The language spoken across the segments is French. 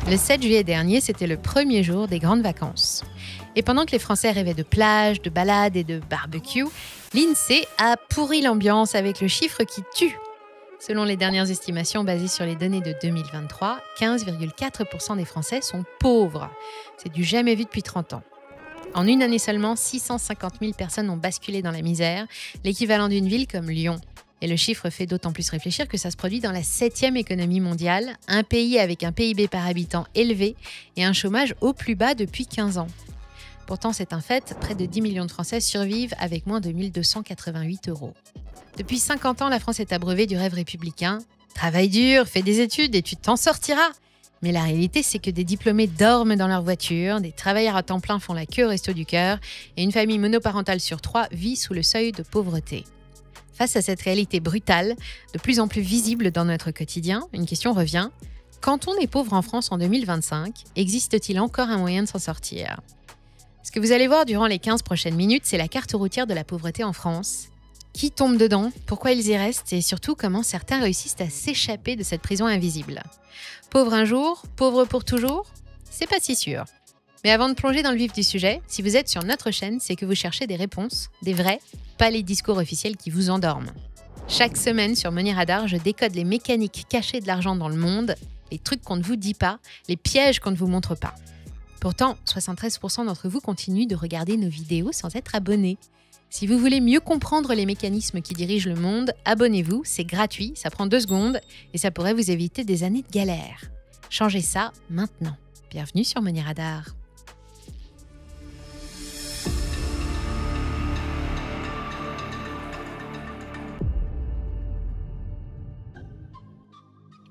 Le 7 juillet dernier, c'était le premier jour des grandes vacances. Et pendant que les Français rêvaient de plage, de balades et de barbecue, l'INSEE a pourri l'ambiance avec le chiffre qui tue. Selon les dernières estimations basées sur les données de 2023, 15,4% des Français sont pauvres. C'est du jamais vu depuis 30 ans. En une année seulement, 650 000 personnes ont basculé dans la misère, l'équivalent d'une ville comme Lyon. Et le chiffre fait d'autant plus réfléchir que ça se produit dans la 7e économie mondiale, un pays avec un PIB par habitant élevé et un chômage au plus bas depuis 15 ans. Pourtant, c'est un fait, près de 10 millions de Français survivent avec moins de 1 288 €. Depuis 50 ans, la France est abreuvée du rêve républicain. Travaille dur, fais des études et tu t'en sortiras. Mais la réalité, c'est que des diplômés dorment dans leur voiture, des travailleurs à temps plein font la queue au Resto du Cœur et une famille monoparentale sur 3 vit sous le seuil de pauvreté. Face à cette réalité brutale, de plus en plus visible dans notre quotidien, une question revient. Quand on est pauvre en France en 2025, existe-t-il encore un moyen de s'en sortir ? Ce que vous allez voir durant les 15 prochaines minutes, c'est la carte routière de la pauvreté en France. Qui tombe dedans, pourquoi ils y restent et surtout comment certains réussissent à s'échapper de cette prison invisible. Pauvre un jour, pauvre pour toujours ? C'est pas si sûr. Mais avant de plonger dans le vif du sujet, si vous êtes sur notre chaîne, c'est que vous cherchez des réponses, des vraies, pas les discours officiels qui vous endorment. Chaque semaine sur Money Radar, je décode les mécaniques cachées de l'argent dans le monde, les trucs qu'on ne vous dit pas, les pièges qu'on ne vous montre pas. Pourtant, 73% d'entre vous continuent de regarder nos vidéos sans être abonnés. Si vous voulez mieux comprendre les mécanismes qui dirigent le monde, abonnez-vous, c'est gratuit, ça prend 2 secondes et ça pourrait vous éviter des années de galère. Changez ça maintenant. Bienvenue sur Money Radar.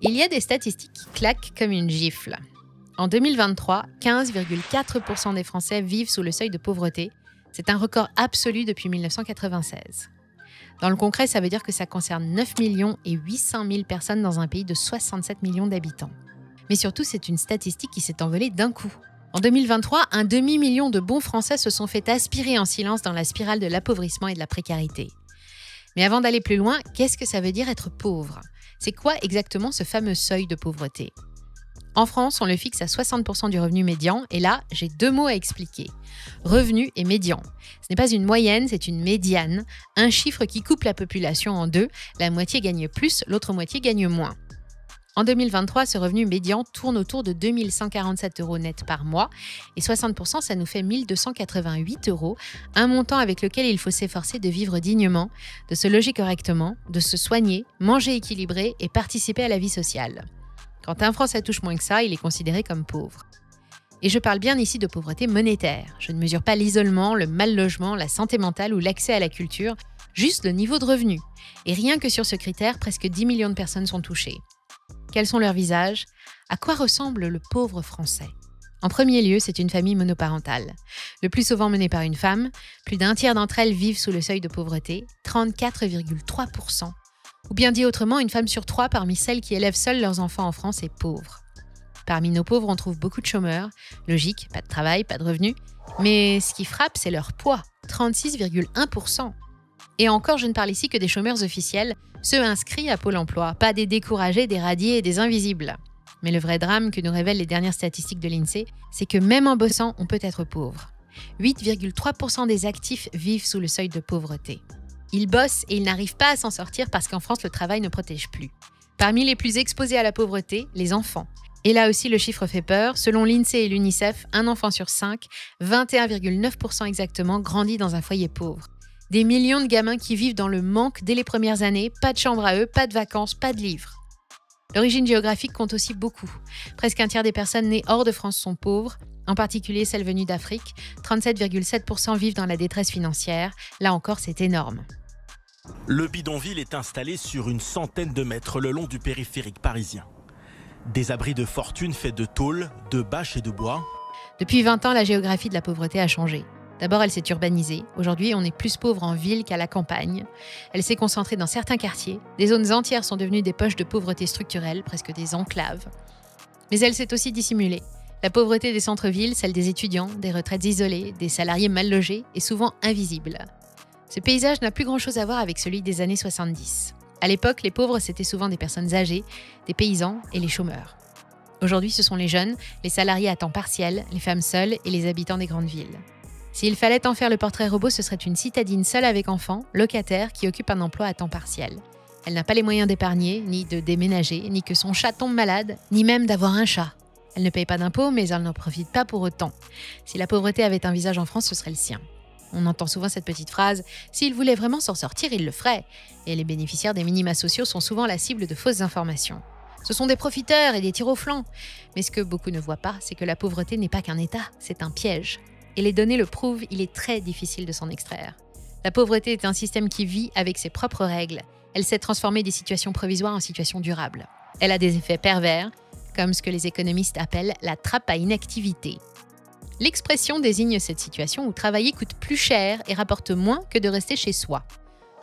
Il y a des statistiques qui claquent comme une gifle. En 2023, 15,4% des Français vivent sous le seuil de pauvreté. C'est un record absolu depuis 1996. Dans le concret, ça veut dire que ça concerne 9 800 000 personnes dans un pays de 67 millions d'habitants. Mais surtout, c'est une statistique qui s'est envolée d'un coup. En 2023, un demi-million de bons Français se sont fait aspirer en silence dans la spirale de l'appauvrissement et de la précarité. Mais avant d'aller plus loin, qu'est-ce que ça veut dire être pauvre ? C'est quoi exactement ce fameux seuil de pauvreté ? En France, on le fixe à 60% du revenu médian et là, j'ai 2 mots à expliquer. Revenu et médian. Ce n'est pas une moyenne, c'est une médiane, un chiffre qui coupe la population en 2, la moitié gagne plus, l'autre moitié gagne moins. En 2023, ce revenu médian tourne autour de 2 147 € net par mois et 60%, ça nous fait 1 288 €, un montant avec lequel il faut s'efforcer de vivre dignement, de se loger correctement, de se soigner, manger équilibré et participer à la vie sociale. Quand un Français touche moins que ça, il est considéré comme pauvre. Et je parle bien ici de pauvreté monétaire. Je ne mesure pas l'isolement, le mal-logement, la santé mentale ou l'accès à la culture, juste le niveau de revenu. Et rien que sur ce critère, presque 10 millions de personnes sont touchées. Quels sont leurs visages ? À quoi ressemble le pauvre Français ? En premier lieu, c'est une famille monoparentale. Le plus souvent menée par une femme, plus d'un tiers d'entre elles vivent sous le seuil de pauvreté, 34,3%. Ou bien dit autrement, une femme sur 3 parmi celles qui élèvent seules leurs enfants en France est pauvre. Parmi nos pauvres, on trouve beaucoup de chômeurs. Logique, pas de travail, pas de revenus. Mais ce qui frappe, c'est leur poids, 36,1%. Et encore, je ne parle ici que des chômeurs officiels, ceux inscrits à Pôle emploi, pas des découragés, des radiés et des invisibles. Mais le vrai drame que nous révèlent les dernières statistiques de l'INSEE, c'est que même en bossant, on peut être pauvre. 8,3% des actifs vivent sous le seuil de pauvreté. Ils bossent et ils n'arrivent pas à s'en sortir parce qu'en France, le travail ne protège plus. Parmi les plus exposés à la pauvreté, les enfants. Et là aussi, le chiffre fait peur. Selon l'INSEE et l'UNICEF, un enfant sur 5, 21,9% exactement, grandit dans un foyer pauvre. Des millions de gamins qui vivent dans le manque dès les premières années, pas de chambre à eux, pas de vacances, pas de livres. L'origine géographique compte aussi beaucoup. Presque un tiers des personnes nées hors de France sont pauvres, en particulier celles venues d'Afrique. 37,7% vivent dans la détresse financière. Là encore, c'est énorme. Le bidonville est installé sur une centaine de mètres le long du périphérique parisien. Des abris de fortune faits de tôle, de bâches et de bois. Depuis 20 ans, la géographie de la pauvreté a changé. D'abord, elle s'est urbanisée. Aujourd'hui, on est plus pauvre en ville qu'à la campagne. Elle s'est concentrée dans certains quartiers. Des zones entières sont devenues des poches de pauvreté structurelle, presque des enclaves. Mais elle s'est aussi dissimulée. La pauvreté des centres-villes, celle des étudiants, des retraites isolées, des salariés mal logés, est souvent invisible. Ce paysage n'a plus grand-chose à voir avec celui des années 70. À l'époque, les pauvres, c'était souvent des personnes âgées, des paysans et les chômeurs. Aujourd'hui, ce sont les jeunes, les salariés à temps partiel, les femmes seules et les habitants des grandes villes. S'il fallait en faire le portrait robot, ce serait une citadine seule avec enfants, locataire, qui occupe un emploi à temps partiel. Elle n'a pas les moyens d'épargner, ni de déménager, ni que son chat tombe malade, ni même d'avoir un chat. Elle ne paye pas d'impôts, mais elle n'en profite pas pour autant. Si la pauvreté avait un visage en France, ce serait le sien. On entend souvent cette petite phrase « S'il voulait vraiment s'en sortir, il le ferait ». Et les bénéficiaires des minima sociaux sont souvent la cible de fausses informations. Ce sont des profiteurs et des tirs au flanc. Mais ce que beaucoup ne voient pas, c'est que la pauvreté n'est pas qu'un état, c'est un piège. Et les données le prouvent, il est très difficile de s'en extraire. La pauvreté est un système qui vit avec ses propres règles. Elle sait transformer des situations provisoires en situations durables. Elle a des effets pervers, comme ce que les économistes appellent la trappe à inactivité. L'expression désigne cette situation où travailler coûte plus cher et rapporte moins que de rester chez soi.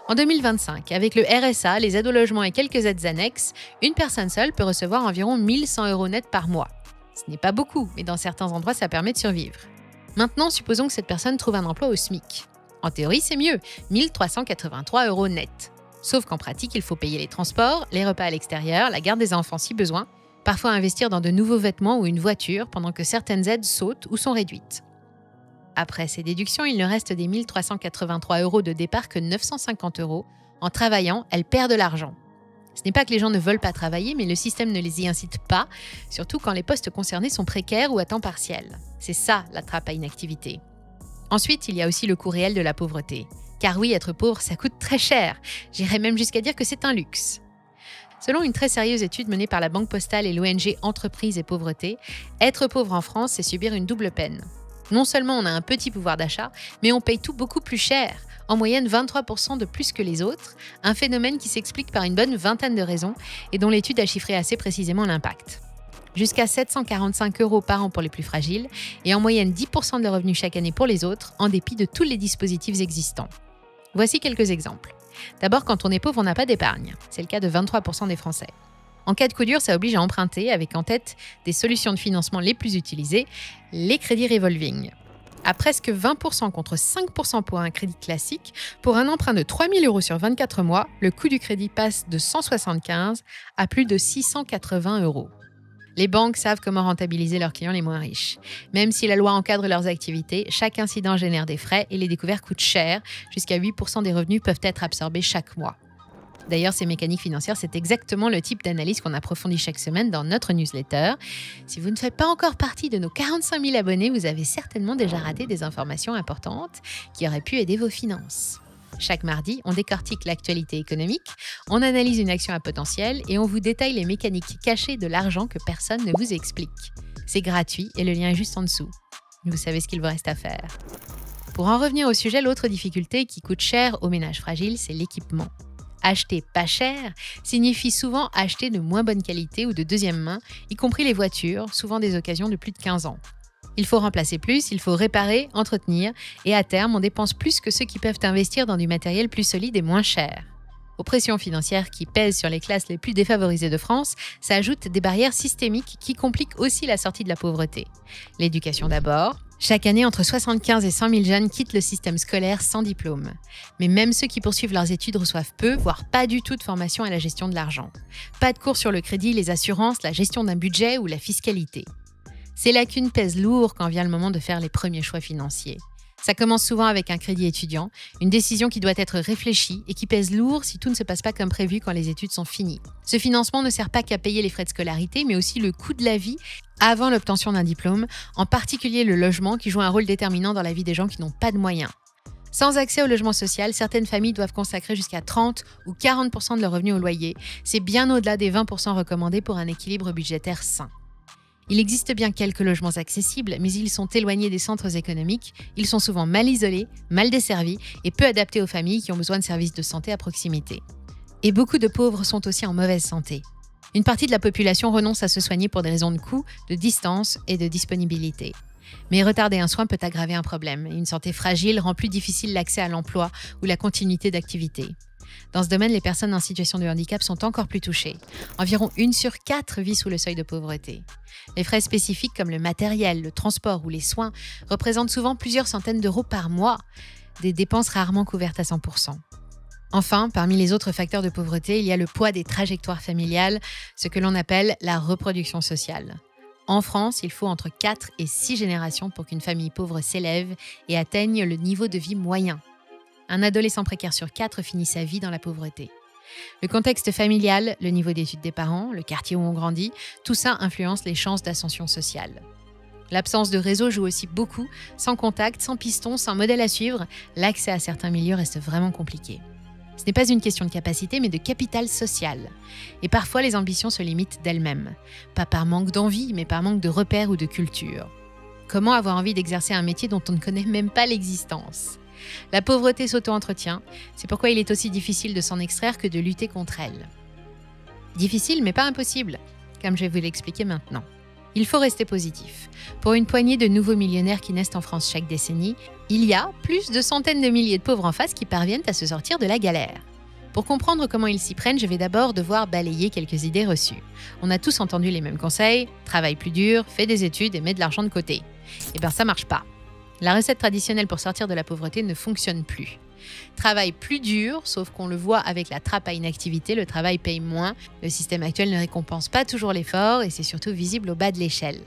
En 2025, avec le RSA, les aides au logement et quelques aides annexes, une personne seule peut recevoir environ 1 100 € net par mois. Ce n'est pas beaucoup, mais dans certains endroits, ça permet de survivre. Maintenant, supposons que cette personne trouve un emploi au SMIC. En théorie, c'est mieux, 1 383 € net. Sauf qu'en pratique, il faut payer les transports, les repas à l'extérieur, la garde des enfants si besoin, parfois investir dans de nouveaux vêtements ou une voiture pendant que certaines aides sautent ou sont réduites. Après ces déductions, il ne reste des 1 383 € de départ que 950 €. En travaillant, elle perd de l'argent. Ce n'est pas que les gens ne veulent pas travailler, mais le système ne les y incite pas, surtout quand les postes concernés sont précaires ou à temps partiel. C'est ça, la trappe à inactivité. Ensuite, il y a aussi le coût réel de la pauvreté. Car oui, être pauvre, ça coûte très cher. J'irais même jusqu'à dire que c'est un luxe. Selon une très sérieuse étude menée par la Banque Postale et l'ONG Entreprises et Pauvreté, être pauvre en France, c'est subir une double peine. Non seulement on a un petit pouvoir d'achat, mais on paye tout beaucoup plus cher, en moyenne 23% de plus que les autres, un phénomène qui s'explique par une bonne vingtaine de raisons et dont l'étude a chiffré assez précisément l'impact. Jusqu'à 745 € par an pour les plus fragiles et en moyenne 10% de leurs revenus chaque année pour les autres, en dépit de tous les dispositifs existants. Voici quelques exemples. D'abord, quand on est pauvre, on n'a pas d'épargne. C'est le cas de 23% des Français. En cas de coup dur, ça oblige à emprunter, avec en tête des solutions de financement les plus utilisées, les crédits revolving. À presque 20% contre 5% pour un crédit classique, pour un emprunt de 3 000 € sur 24 mois, le coût du crédit passe de 175 à plus de 680 €. Les banques savent comment rentabiliser leurs clients les moins riches. Même si la loi encadre leurs activités, chaque incident génère des frais et les découvertes coûtent cher. Jusqu'à 8% des revenus peuvent être absorbés chaque mois. D'ailleurs, ces mécaniques financières, c'est exactement le type d'analyse qu'on approfondit chaque semaine dans notre newsletter. Si vous ne faites pas encore partie de nos 45 000 abonnés, vous avez certainement déjà raté des informations importantes qui auraient pu aider vos finances. Chaque mardi, on décortique l'actualité économique, on analyse une action à potentiel et on vous détaille les mécaniques cachées de l'argent que personne ne vous explique. C'est gratuit et le lien est juste en dessous. Vous savez ce qu'il vous reste à faire. Pour en revenir au sujet, l'autre difficulté qui coûte cher aux ménages fragiles, c'est l'équipement. Acheter pas cher signifie souvent acheter de moins bonne qualité ou de deuxième main, y compris les voitures, souvent des occasions de plus de 15 ans. Il faut remplacer plus, il faut réparer, entretenir, et à terme, on dépense plus que ceux qui peuvent investir dans du matériel plus solide et moins cher. Aux pressions financières qui pèsent sur les classes les plus défavorisées de France, s'ajoutent des barrières systémiques qui compliquent aussi la sortie de la pauvreté. L'éducation d'abord. Chaque année, entre 75 et 100 000 jeunes quittent le système scolaire sans diplôme. Mais même ceux qui poursuivent leurs études reçoivent peu, voire pas du tout de formation à la gestion de l'argent. Pas de cours sur le crédit, les assurances, la gestion d'un budget ou la fiscalité. Ces lacunes pèsent lourd quand vient le moment de faire les premiers choix financiers. Ça commence souvent avec un crédit étudiant, une décision qui doit être réfléchie et qui pèse lourd si tout ne se passe pas comme prévu quand les études sont finies. Ce financement ne sert pas qu'à payer les frais de scolarité, mais aussi le coût de la vie avant l'obtention d'un diplôme, en particulier le logement qui joue un rôle déterminant dans la vie des gens qui n'ont pas de moyens. Sans accès au logement social, certaines familles doivent consacrer jusqu'à 30 ou 40% de leur revenu au loyer. C'est bien au-delà des 20% recommandés pour un équilibre budgétaire sain. Il existe bien quelques logements accessibles, mais ils sont éloignés des centres économiques, ils sont souvent mal isolés, mal desservis et peu adaptés aux familles qui ont besoin de services de santé à proximité. Et beaucoup de pauvres sont aussi en mauvaise santé. Une partie de la population renonce à se soigner pour des raisons de coût, de distance et de disponibilité. Mais retarder un soin peut aggraver un problème. Une santé fragile rend plus difficile l'accès à l'emploi ou la continuité d'activité. Dans ce domaine, les personnes en situation de handicap sont encore plus touchées. Environ 1 sur 4 vit sous le seuil de pauvreté. Les frais spécifiques comme le matériel, le transport ou les soins représentent souvent plusieurs centaines d'euros par mois, des dépenses rarement couvertes à 100%. Enfin, parmi les autres facteurs de pauvreté, il y a le poids des trajectoires familiales, ce que l'on appelle la reproduction sociale. En France, il faut entre 4 et 6 générations pour qu'une famille pauvre s'élève et atteigne le niveau de vie moyen. Un adolescent précaire sur 4 finit sa vie dans la pauvreté. Le contexte familial, le niveau d'études des parents, le quartier où on grandit, tout ça influence les chances d'ascension sociale. L'absence de réseau joue aussi beaucoup. Sans contact, sans piston, sans modèle à suivre, l'accès à certains milieux reste vraiment compliqué. Ce n'est pas une question de capacité, mais de capital social. Et parfois, les ambitions se limitent d'elles-mêmes. Pas par manque d'envie, mais par manque de repères ou de culture. Comment avoir envie d'exercer un métier dont on ne connaît même pas l'existence ? La pauvreté s'auto-entretient, c'est pourquoi il est aussi difficile de s'en extraire que de lutter contre elle. Difficile, mais pas impossible, comme je vais vous l'expliquer maintenant. Il faut rester positif. Pour une poignée de nouveaux millionnaires qui naissent en France chaque décennie, il y a plus de centaines de milliers de pauvres en face qui parviennent à se sortir de la galère. Pour comprendre comment ils s'y prennent, je vais d'abord devoir balayer quelques idées reçues. On a tous entendu les mêmes conseils, travaille plus dur, fais des études et mets de l'argent de côté. Eh bien ça marche pas. La recette traditionnelle pour sortir de la pauvreté ne fonctionne plus. Travaille plus dur, sauf qu'on le voit avec la trappe à inactivité, le travail paye moins, le système actuel ne récompense pas toujours l'effort et c'est surtout visible au bas de l'échelle.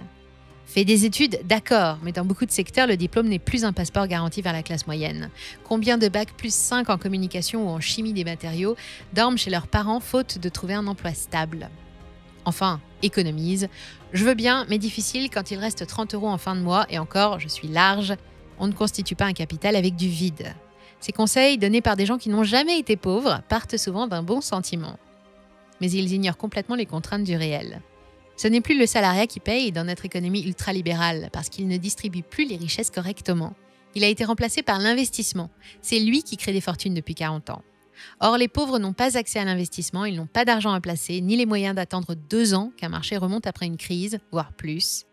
Fais des études, d'accord, mais dans beaucoup de secteurs, le diplôme n'est plus un passeport garanti vers la classe moyenne. Combien de bacs plus 5 en communication ou en chimie des matériaux dorment chez leurs parents faute de trouver un emploi stable ? Enfin, économise. Je veux bien, mais difficile quand il reste 30 € en fin de mois et encore, je suis large, on ne constitue pas un capital avec du vide. Ces conseils, donnés par des gens qui n'ont jamais été pauvres, partent souvent d'un bon sentiment. Mais ils ignorent complètement les contraintes du réel. Ce n'est plus le salariat qui paye dans notre économie ultralibérale, parce qu'il ne distribue plus les richesses correctement. Il a été remplacé par l'investissement. C'est lui qui crée des fortunes depuis 40 ans. Or, les pauvres n'ont pas accès à l'investissement, ils n'ont pas d'argent à placer, ni les moyens d'attendre 2 ans qu'un marché remonte après une crise, voire plus.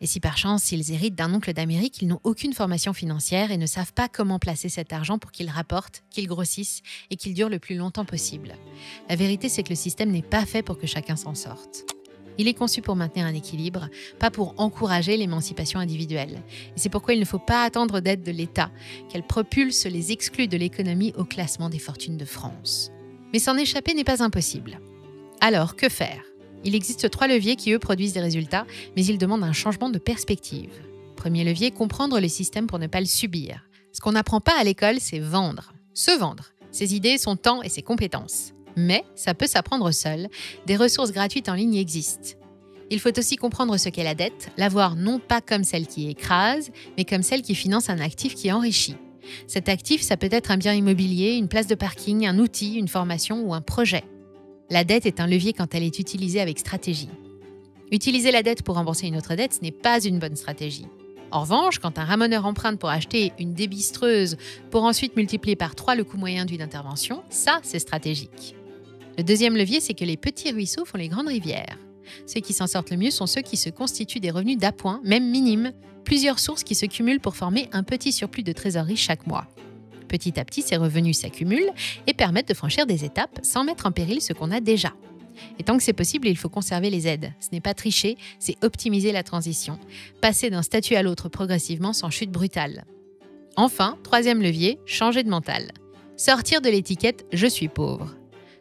Et si par chance, ils héritent d'un oncle d'Amérique, ils n'ont aucune formation financière et ne savent pas comment placer cet argent pour qu'il rapporte, qu'il grossisse et qu'il dure le plus longtemps possible. La vérité, c'est que le système n'est pas fait pour que chacun s'en sorte. Il est conçu pour maintenir un équilibre, pas pour encourager l'émancipation individuelle. Et c'est pourquoi il ne faut pas attendre d'aide de l'État, qu'elle propulse les exclus de l'économie au classement des fortunes de France. Mais s'en échapper n'est pas impossible. Alors, que faire ? Il existe 3 leviers qui, eux, produisent des résultats, mais ils demandent un changement de perspective. Premier levier, comprendre le système pour ne pas le subir. Ce qu'on n'apprend pas à l'école, c'est vendre. Se vendre. Ses idées, son temps et ses compétences. Mais ça peut s'apprendre seul. Des ressources gratuites en ligne existent. Il faut aussi comprendre ce qu'est la dette, la voir non pas comme celle qui écrase, mais comme celle qui finance un actif qui enrichit. Cet actif, ça peut être un bien immobilier, une place de parking, un outil, une formation ou un projet. La dette est un levier quand elle est utilisée avec stratégie. Utiliser la dette pour rembourser une autre dette, ce n'est pas une bonne stratégie. En revanche, quand un ramoneur emprunte pour acheter une débistreuse pour ensuite multiplier par 3 le coût moyen d'une intervention, ça, c'est stratégique. Le deuxième levier, c'est que les petits ruisseaux font les grandes rivières. Ceux qui s'en sortent le mieux sont ceux qui se constituent des revenus d'appoint, même minimes, plusieurs sources qui se cumulent pour former un petit surplus de trésorerie chaque mois. Petit à petit, ces revenus s'accumulent et permettent de franchir des étapes sans mettre en péril ce qu'on a déjà. Et tant que c'est possible, il faut conserver les aides. Ce n'est pas tricher, c'est optimiser la transition. Passer d'un statut à l'autre progressivement sans chute brutale. Enfin, troisième levier, changer de mental. Sortir de l'étiquette « je suis pauvre ».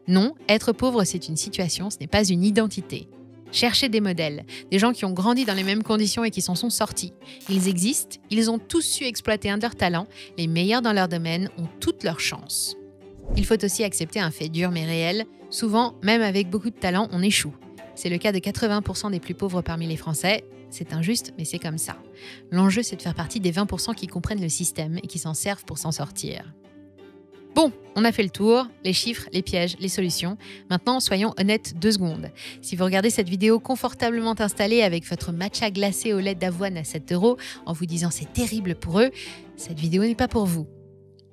Non, être pauvre, c'est une situation, ce n'est pas une identité. Cherchez des modèles, des gens qui ont grandi dans les mêmes conditions et qui s'en sont sortis. Ils existent, ils ont tous su exploiter un de leurs talents, les meilleurs dans leur domaine ont toutes leurs chances. Il faut aussi accepter un fait dur mais réel. Souvent, même avec beaucoup de talent, on échoue. C'est le cas de 80% des plus pauvres parmi les Français. C'est injuste, mais c'est comme ça. L'enjeu, c'est de faire partie des 20% qui comprennent le système et qui s'en servent pour s'en sortir. Bon, on a fait le tour, les chiffres, les pièges, les solutions. Maintenant, soyons honnêtes 2 secondes. Si vous regardez cette vidéo confortablement installée avec votre matcha glacé au lait d'avoine à 7 € en vous disant c'est terrible pour eux, cette vidéo n'est pas pour vous.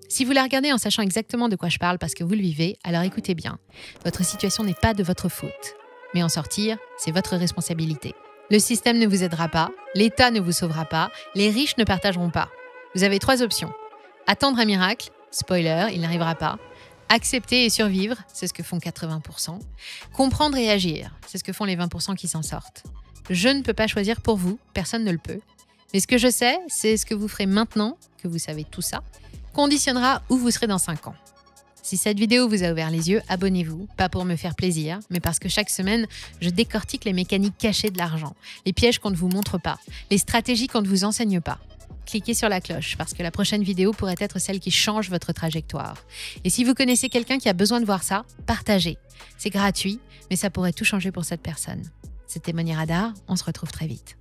Si vous la regardez en sachant exactement de quoi je parle parce que vous le vivez, alors écoutez bien. Votre situation n'est pas de votre faute. Mais en sortir, c'est votre responsabilité. Le système ne vous aidera pas, l'État ne vous sauvera pas, les riches ne partageront pas. Vous avez 3 options. Attendre un miracle. Spoiler, il n'arrivera pas. Accepter et survivre, c'est ce que font 80%. Comprendre et agir, c'est ce que font les 20% qui s'en sortent. Je ne peux pas choisir pour vous, personne ne le peut. Mais ce que je sais, c'est ce que vous ferez maintenant, que vous savez tout ça, conditionnera où vous serez dans 5 ans. Si cette vidéo vous a ouvert les yeux, abonnez-vous, pas pour me faire plaisir, mais parce que chaque semaine, je décortique les mécaniques cachées de l'argent, les pièges qu'on ne vous montre pas, les stratégies qu'on ne vous enseigne pas. Cliquez sur la cloche parce que la prochaine vidéo pourrait être celle qui change votre trajectoire. Et si vous connaissez quelqu'un qui a besoin de voir ça, partagez. C'est gratuit, mais ça pourrait tout changer pour cette personne. C'était Moni Radar, on se retrouve très vite.